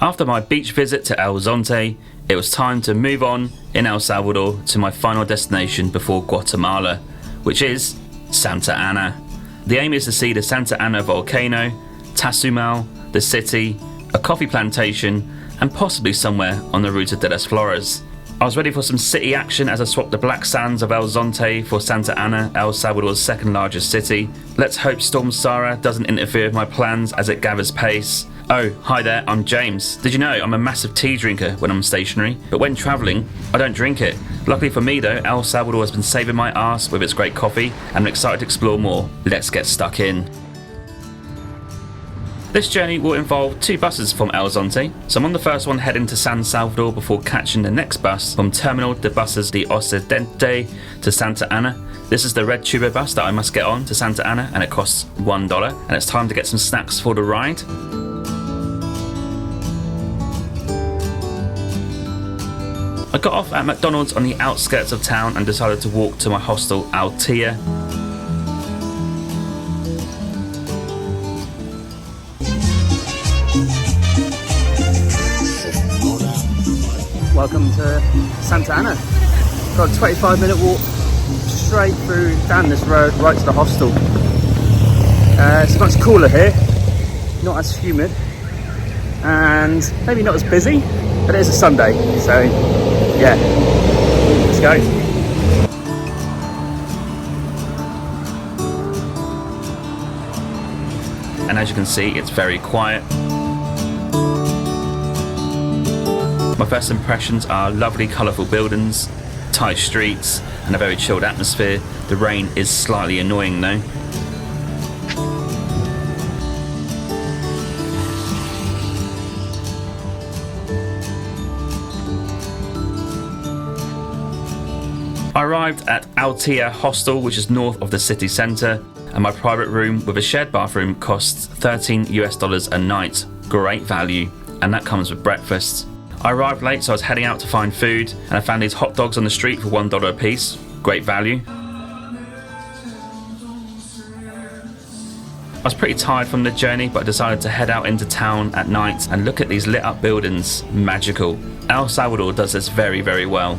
After my beach visit to El Zonte, it was time to move on in El Salvador to my final destination before Guatemala, which is Santa Ana. The aim is to see the Santa Ana volcano, Tazumal, the city, a coffee plantation, and possibly somewhere on the Ruta de las Flores. I was ready for some city action as I swapped the black sands of El Zonte for Santa Ana, El Salvador's second largest city. Let's hope Storm Sara doesn't interfere with my plans as it gathers pace. Oh, hi there, I'm James. Did you know I'm a massive tea drinker when I'm stationary, but when travelling, I don't drink it. Luckily for me though, El Salvador has been saving my ass with its great coffee, and I'm excited to explore more. Let's get stuck in. This journey will involve 2 buses from El Zonte, so I'm on the first one heading to San Salvador before catching the next bus from Terminal de Buses de Occidente to Santa Ana. This is the red tubo bus that I must get on to Santa Ana, and it costs $1, and it's time to get some snacks for the ride. I got off at McDonald's on the outskirts of town and decided to walk to my hostel Altea. Welcome to Santa Ana. Got a 25-minute walk straight through down this road right to the hostel. It's much cooler here, not as humid, and maybe not as busy, but it is a Sunday, so yeah, let's go. And as you can see, it's very quiet. My first impressions are lovely colourful buildings, tight streets, and a very chilled atmosphere. The rain is slightly annoying though. I arrived at Altea Hostel, which is north of the city centre, and my private room with a shared bathroom costs $13 a night. Great value, and that comes with breakfast. I arrived late, so I was heading out to find food, and I found these hot dogs on the street for $1 a piece. Great value. I was pretty tired from the journey, but I decided to head out into town at night and look at these lit up buildings. Magical. El Salvador does this very, very well.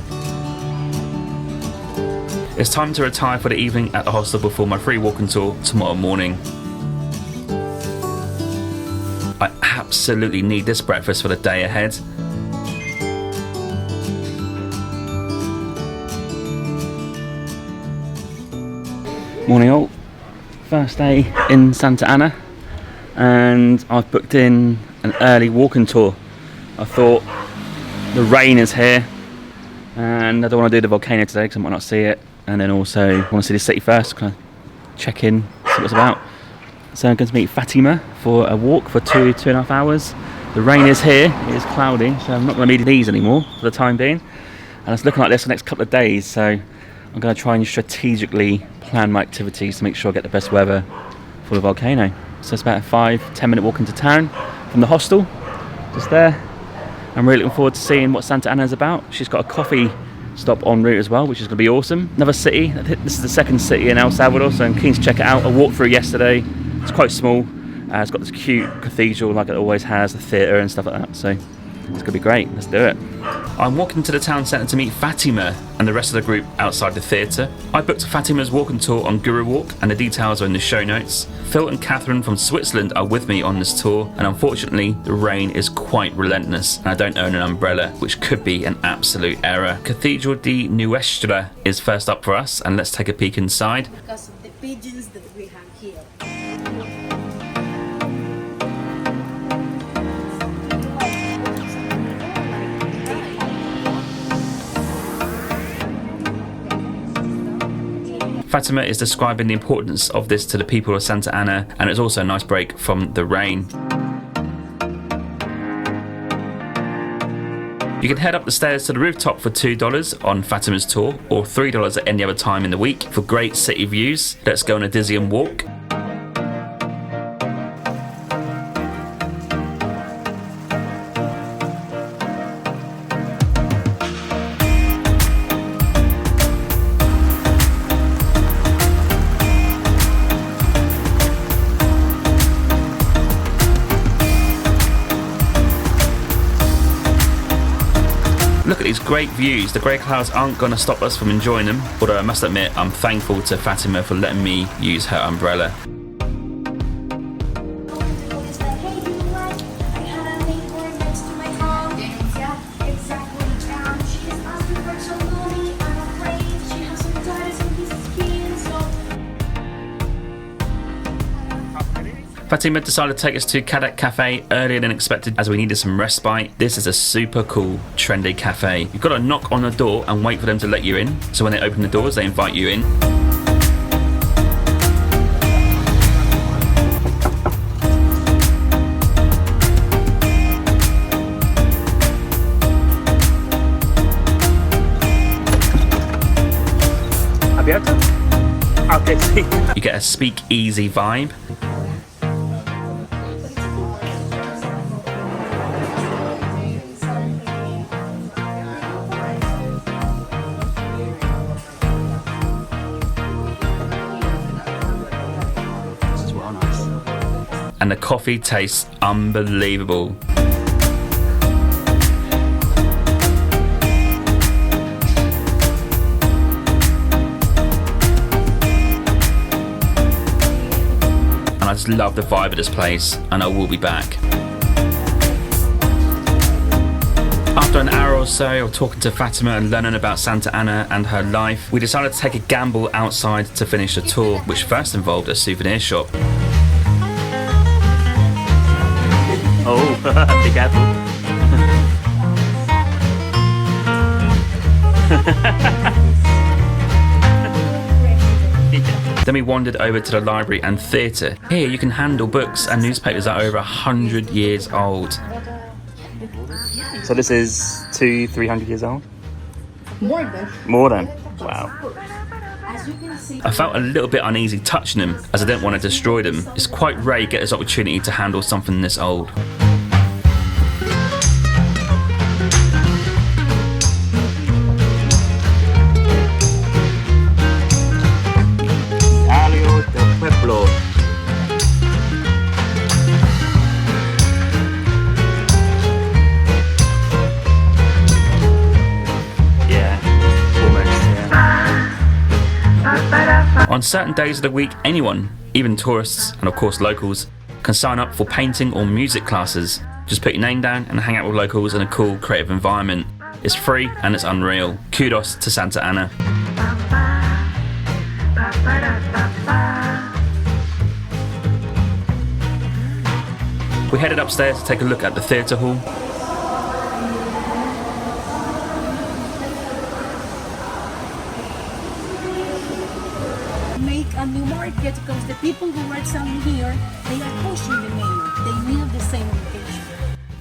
It's time to retire for the evening at the hostel before my free walking tour tomorrow morning. I absolutely need this breakfast for the day ahead. Morning all. First day in Santa Ana, and I've booked in an early walking tour. I thought the rain is here and I don't want to do the volcano today because I might not see it, and then also want to see the city first, kind of check in, see what it's about. So I'm going to meet Fatima for a walk for 2.5 hours. The rain is here, it is cloudy, so I'm not going to need these anymore for the time being, and it's looking like this for the next couple of days, so I'm going to try and strategically plan my activities to make sure I get the best weather for the volcano. So it's about a 5-10 minute walk into town from the hostel, just there. I'm really looking forward to seeing what Santa Ana is about. She's got a coffee stop en route as well, which is going to be awesome. Another city, this is the second city in El Salvador, so I'm keen to check it out. I walked through yesterday, it's quite small. It's got this cute cathedral like it always has, the theatre and stuff like that, so it's going to be great. Let's do it. I'm walking to the town centre to meet Fatima and the rest of the group outside the theatre. I booked Fatima's walking tour on Guru Walk, and the details are in the show notes. Phil and Catherine from Switzerland are with me on this tour, and unfortunately the rain is quite relentless and I don't own an umbrella, which could be an absolute error. Cathedral de Nuestra is first up for us, and let's take a peek inside. Because of the pigeons that we have here. Fatima is describing the importance of this to the people of Santa Ana, and it's also a nice break from the rain. You can head up the stairs to the rooftop for $2 on Fatima's tour, or $3 at any other time in the week for great city views. Let's go on a dizzying walk. Look at these great views. The grey clouds aren't going to stop us from enjoying them, although I must admit I'm thankful to Fatima for letting me use her umbrella. Fatima decided to take us to Cadek Cafe earlier than expected as we needed some respite. This is a super cool, trendy cafe. You've got to knock on the door and wait for them to let you in. So when they open the doors, they invite you in. You get a speakeasy vibe. And the coffee tastes unbelievable. And I just love the vibe of this place, and I will be back. After an hour or so of talking to Fatima and learning about Santa Ana and her life, we decided to take a gamble outside to finish the tour, which first involved a souvenir shop. Oh, be careful. Then we wandered over to the library and theatre. Here you can handle books and newspapers that are over 100 years old. So this is 200-300 years old? More than. More than? Wow. As you can see, I felt a little bit uneasy touching them as I didn't want to destroy them. It's quite rare you get this opportunity to handle something this old. Diario del Pueblo. On certain days of the week, anyone, even tourists and of course locals, can sign up for painting or music classes. Just put your name down and hang out with locals in a cool, creative environment. It's free and it's unreal. Kudos to Santa Ana. We headed upstairs to take a look at the theatre hall. make a new market because the people who are selling here, they are pushing the menu. They need the same location.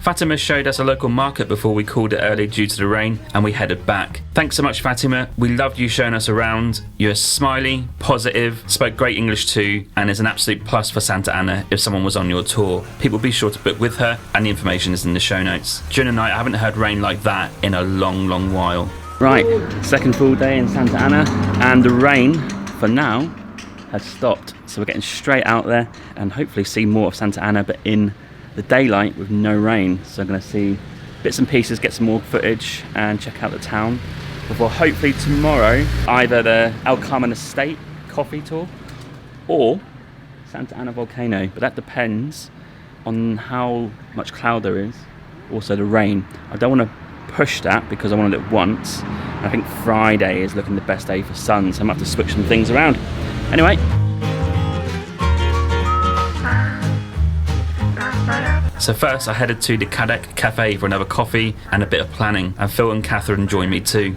Fatima showed us a local market before we called it early due to the rain, and we headed back. Thanks so much, Fatima. We loved you showing us around. You're smiley, positive, spoke great English too, and is an absolute plus for Santa Ana if someone was on your tour. People be sure to book with her, and the information is in the show notes. During the night, I haven't heard rain like that in a long, long while. Right, second full day in Santa Ana, and the rain, for now, has stopped. So we're getting straight out there and hopefully see more of Santa Ana, but in the daylight with no rain. So I'm going to see bits and pieces, get some more footage and check out the town before hopefully tomorrow either the El Carmen Estate coffee tour or Santa Ana volcano, but that depends on how much cloud there is, also the rain. I don't want to push that because I want to do it once. I think Friday is looking the best day for sun, so I might have to switch some things around. Anyway, so first I headed to the Cadek Cafe for another coffee and a bit of planning, and Phil and Catherine joined me too.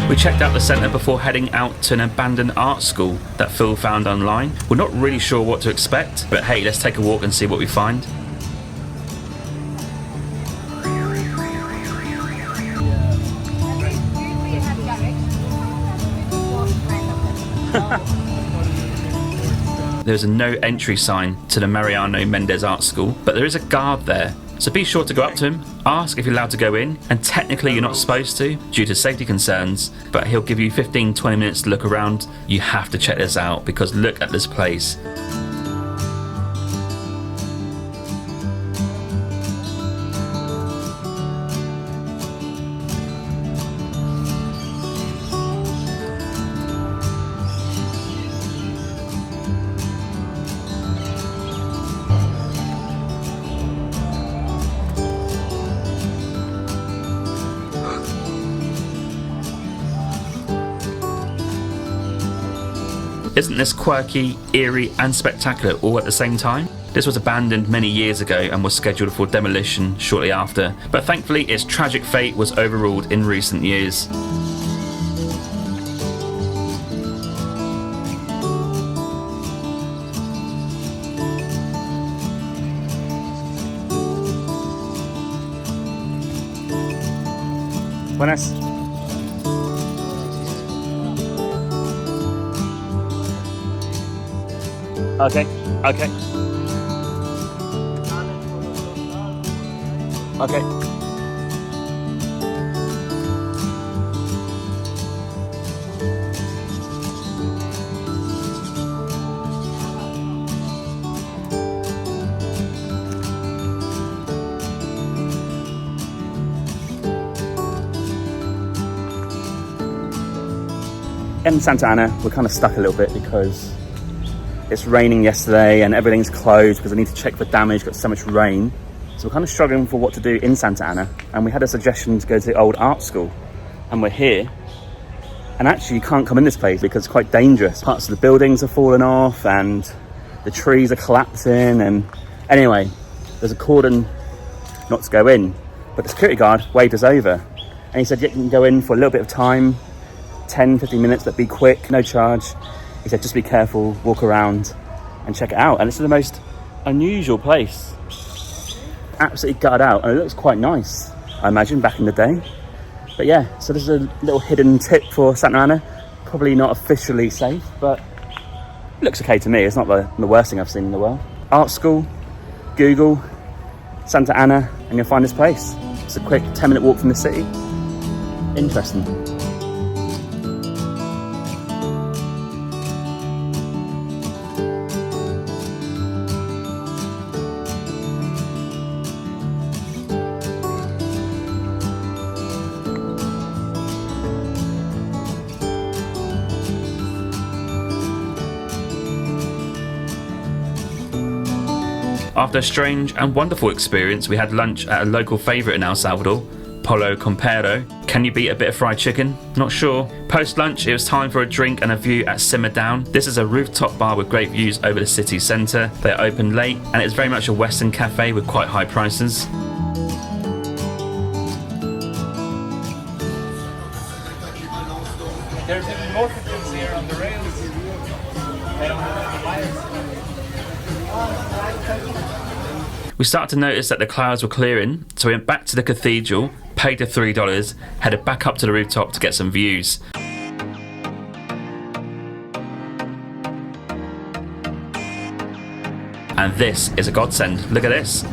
We checked out the centre before heading out to an abandoned art school that Phil found online. We're not really sure what to expect, but hey, let's take a walk and see what we find. There's a no entry sign to the Mariano Méndez Art School, but there is a guard there, So be sure to go up to him, ask if you're allowed to go in, and technically you're not supposed to due to safety concerns, but he'll give you 15-20 minutes to look around. You have to check this out because look at this place. Isn't this quirky, eerie and spectacular all at the same time? This was abandoned many years ago and was scheduled for demolition shortly after, but thankfully its tragic fate was overruled in recent years. Buenas. Okay, okay. Okay. In Santa Ana, we're kind of stuck a little bit because it's raining yesterday and everything's closed because I need to check for damage, got so much rain. So we're kind of struggling for what to do in Santa Ana. And we had a suggestion to go to the old art school. And we're here. And actually you can't come in this place because it's quite dangerous. Parts of the buildings are falling off and the trees are collapsing. And anyway, there's a cordon not to go in. But the security guard waved us over. And he said, yeah, you can go in for a little bit of time, 10, 15 minutes, but be quick, no charge. He said, just be careful, walk around and check it out. And it's the most unusual place. Absolutely gutted out. And it looks quite nice, I imagine, back in the day. But yeah, so this is a little hidden tip for Santa Ana. Probably not officially safe, but it looks okay to me. It's not the worst thing I've seen in the world. Art school, Google, Santa Ana, and you'll find this place. It's a quick 10-minute walk from the city. Interesting. After a strange and wonderful experience, we had lunch at a local favourite in El Salvador, Pollo Compero. Can you beat a bit of fried chicken? Not sure. Post-lunch, it was time for a drink and a view at Simmer Down. This is a rooftop bar with great views over the city centre. They are open late and it's very much a Western cafe with quite high prices. There's even more things here on the rails. They don't have any wires. We started to notice that the clouds were clearing, so we went back to the cathedral, paid the $3, headed back up to the rooftop to get some views. And this is a godsend. Look at this.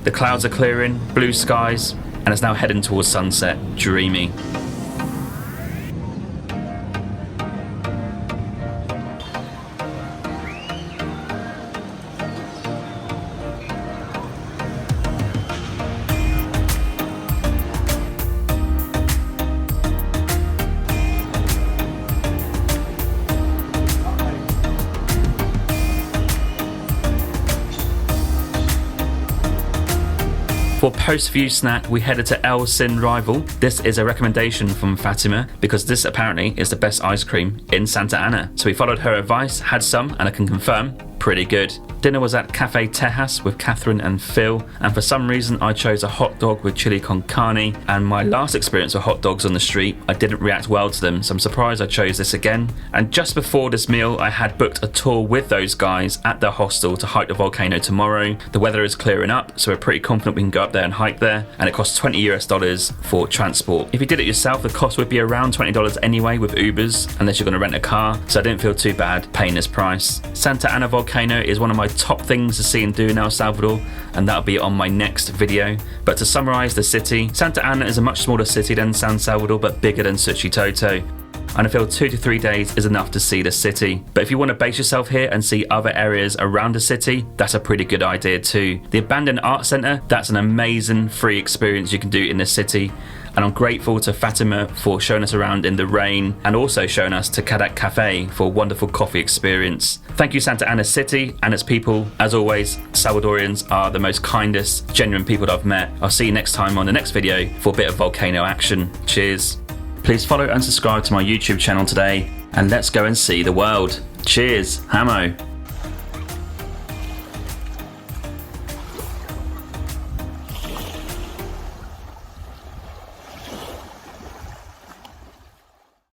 The clouds are clearing, blue skies, and it's now heading towards sunset. Dreamy. For post-view snack, we headed to El Sin Rival. This is a recommendation from Fatima because this apparently is the best ice cream in Santa Ana. So we followed her advice, had some, and I can confirm, pretty good. Dinner was at Cafe Tejas with Catherine and Phil, and for some reason I chose a hot dog with chili con carne, and my last experience with hot dogs on the street, I didn't react well to them, so I'm surprised I chose this again. And just before this meal, I had booked a tour with those guys at their hostel to hike the volcano tomorrow. The weather is clearing up, so we're pretty confident we can go up there and hike there, and it costs $20 for transport. If you did it yourself, the cost would be around $20 anyway with Ubers, unless you're going to rent a car, so I didn't feel too bad paying this price. Santa Ana volcano is one of my top things to see and do in El Salvador, and that'll be on my next video. But to summarize the city, Santa Ana is a much smaller city than San Salvador, but bigger than Suchitoto. And I feel 2 to 3 days is enough to see the city. But if you want to base yourself here and see other areas around the city, that's a pretty good idea too. The abandoned art center, that's an amazing free experience you can do in the city. And I'm grateful to Fatima for showing us around in the rain, and also showing us to Cadek Cafe for a wonderful coffee experience. Thank you Santa Ana City and its people. As always, Salvadorians are the most kindest, genuine people that I've met. I'll see you next time on the next video for a bit of volcano action. Cheers. Please follow and subscribe to my YouTube channel today, and let's go and see the world. Cheers, Hamo.